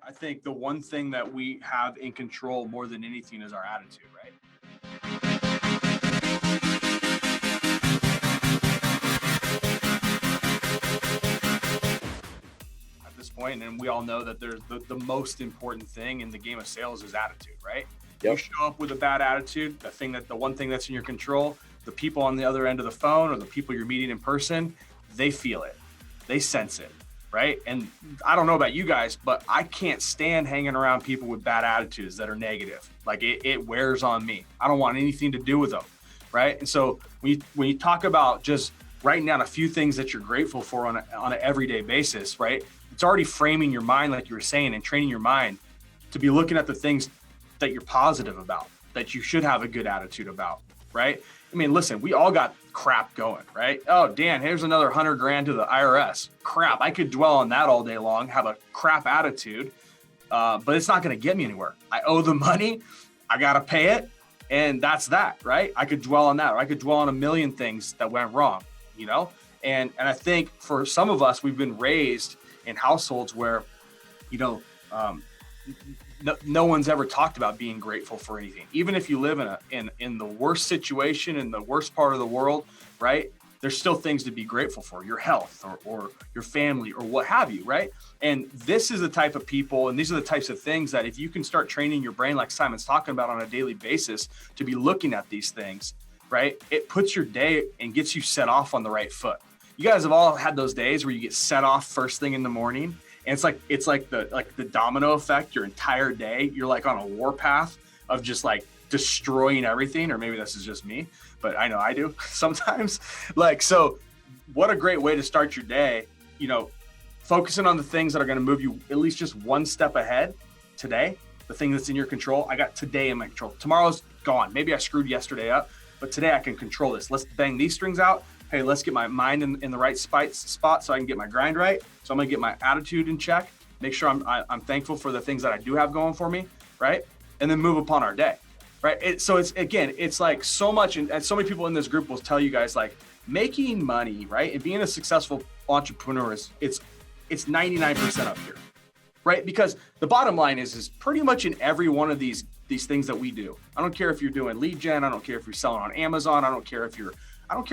I think the one thing that we have in control more than anything is our attitude, right? At this point, and we all know that there's the most important thing in the game of sales is attitude, right? Yep. You show up with a bad attitude, the one thing that's in your control, the people on the other end of the phone or the people you're meeting in person, they feel it, they sense it, right? And I don't know about you guys, but I can't stand hanging around people with bad attitudes that are negative. Like it wears on me. I don't want anything to do with them, right? And so when you talk about just writing down a few things that you're grateful for on an everyday basis, right? It's already framing your mind, like you were saying, and training your mind to be looking at the things that you're positive about, that you should have a good attitude about, right? I mean, listen, we all got crap going, right? Oh, Dan, here's another $100,000 to the IRS. Crap, I could dwell on that all day long, have a crap attitude, but it's not going to get me anywhere. I owe the money, I got to pay it, and that's that, right? I could dwell on that, or I could dwell on a million things that went wrong, you know? And I think for some of us, we've been raised in households where, you know, no one's ever talked about being grateful for anything. Even if you live in the worst situation in the worst part of the world, right? There's still things to be grateful for, your health or your family or what have you, right? And this is the type of people, and these are the types of things that if you can start training your brain, like Simon's talking about, on a daily basis to be looking at these things, right? It puts your day and gets you set off on the right foot. You guys have all had those days where you get set off first thing in the morning. And it's like the domino effect. Your entire day, you're like on a warpath of just like destroying everything. Or maybe this is just me, but I know I do sometimes. Like, so what a great way to start your day, you know, focusing on the things that are going to move you at least just one step ahead today, the thing that's in your control. I got today in my control. Tomorrow's gone. Maybe I screwed yesterday up, but today I can control this. Let's bang these strings out. Hey, let's get my mind in the right spot so I can get my grind right. So I'm gonna get my attitude in check, make sure I'm thankful for the things that I do have going for me, right? And then move upon our day, right? So it's like so much, and so many people in this group will tell you guys, like, making money, right? And being a successful entrepreneur it's 99% up here, right? Because the bottom line is pretty much in every one of these things that we do. I don't care if you're doing lead gen, I don't care if you're selling on Amazon, I don't care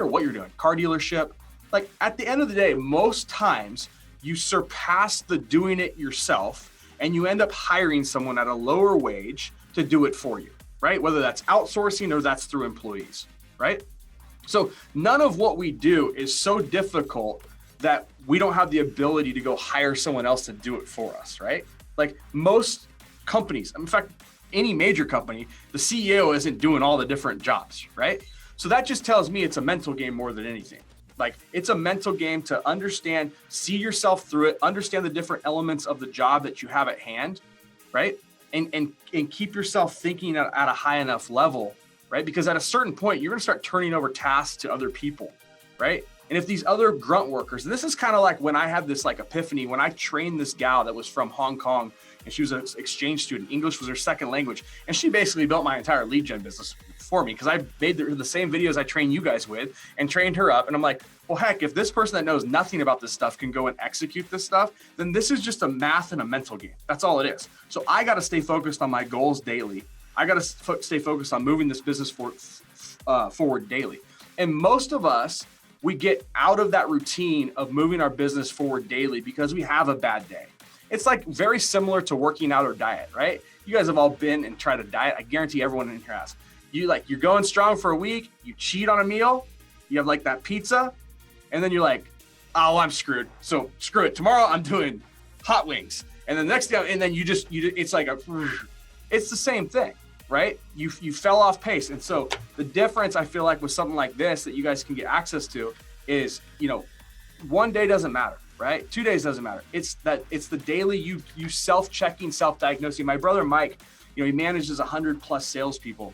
what you're doing, car dealership. Like, at the end of the day, most times you surpass the doing it yourself and you end up hiring someone at a lower wage to do it for you, right? Whether that's outsourcing or that's through employees, right? So none of what we do is so difficult that we don't have the ability to go hire someone else to do it for us, right? Like, most companies, in fact, any major company, the CEO isn't doing all the different jobs, right? So that just tells me it's a mental game more than anything. Like, it's a mental game to understand, see yourself through it, understand the different elements of the job that you have at hand, right? And keep yourself thinking at a high enough level, right? Because at a certain point, you're gonna start turning over tasks to other people, right? And if these other grunt workers, and this is kind of like when I had this like epiphany, when I trained this gal that was from Hong Kong, and she was an exchange student. English was her second language. And she basically built my entire lead gen business for me, because I made the same videos I train you guys with and trained her up. And I'm like, well, heck, if this person that knows nothing about this stuff can go and execute this stuff, then this is just a math and a mental game. That's all it is. So I got to stay focused on my goals daily. I got to stay focused on moving this business forward daily. And most of us, we get out of that routine of moving our business forward daily because we have a bad day. It's like very similar to working out or diet, right? You guys have all been and tried a diet. I guarantee everyone in here has. You're going strong for a week, you cheat on a meal, you have like that pizza, and then you're like, oh, I'm screwed. So screw it. Tomorrow I'm doing hot wings. And the next day, and then it's like it's the same thing, right? You fell off pace. And so the difference, I feel like, with something like this that you guys can get access to is, you know, one day doesn't matter, right? 2 days doesn't matter. It's the daily you self-checking, self-diagnosing. My brother Mike, you know, he manages 100+ salespeople.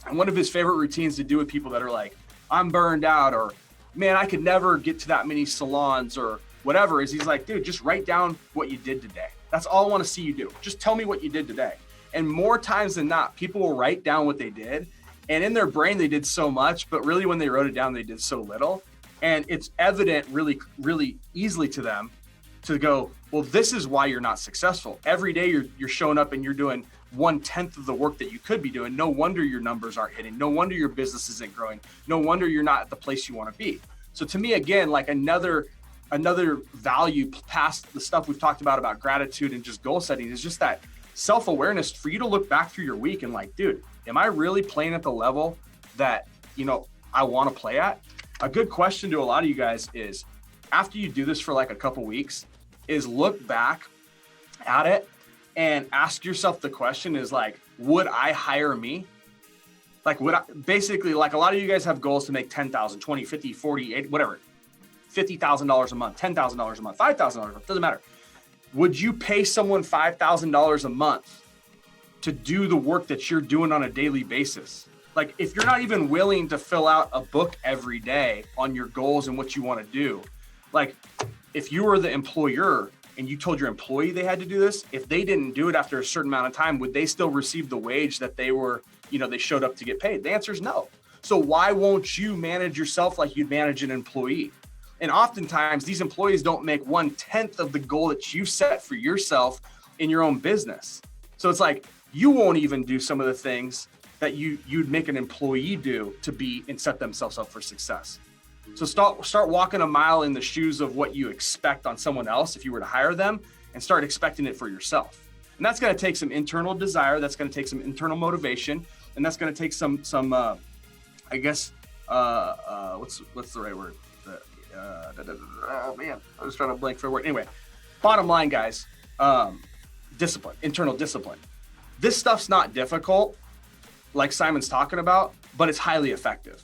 And one of his favorite routines to do with people that are like, I'm burned out, or man, I could never get to that many salons, or whatever, is he's like, dude, just write down what you did today. That's all I want to see you do. Just tell me what you did today. And more times than not, people will write down what they did. And in their brain, they did so much, but really when they wrote it down, they did so little. And it's evident really, really easily to them to go, well, this is why you're not successful. Every day you're showing up and you're doing 1/10 of the work that you could be doing. No wonder your numbers aren't hitting. No wonder your business isn't growing. No wonder you're not at the place you want to be. So to me, again, like another value past the stuff we've talked about gratitude and just goal setting is just that self-awareness for you to look back through your week and like, dude, am I really playing at the level that, I want to play at? A good question to a lot of you guys is, after you do this for like a couple weeks, is look back at it and ask yourself the question is like, would I hire me? Like, basically, like a lot of you guys have goals to make 10,000, 20, 50, 40, 80, whatever, $50,000 a month, $10,000 a month, $5,000 a month, doesn't matter. Would you pay someone $5,000 a month to do the work that you're doing on a daily basis? Like, if you're not even willing to fill out a book every day on your goals and what you want to do, like if you were the employer and you told your employee they had to do this, if they didn't do it after a certain amount of time, would they still receive the wage that they were, they showed up to get paid? The answer is no. So why won't you manage yourself like you'd manage an employee? And oftentimes these employees don't make 1/10 of the goal that you set for yourself in your own business. So it's like, you won't even do some of the things that you'd make an employee do to be and set themselves up for success. So start walking a mile in the shoes of what you expect on someone else if you were to hire them, and start expecting it for yourself. And that's going to take some internal desire. That's going to take some internal motivation, and that's going to take some I guess what's the right word? Oh man, I was trying to blank for a word. Anyway, bottom line, guys, discipline, internal discipline. This stuff's not difficult, like Simon's talking about, but it's highly effective,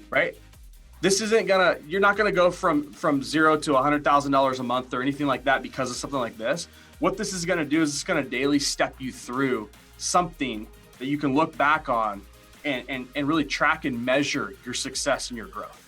right? This isn't you're not gonna go from $0 to $100,000 a month or anything like that because of something like this. What this is gonna do is it's gonna daily step you through something that you can look back on and really track and measure your success and your growth.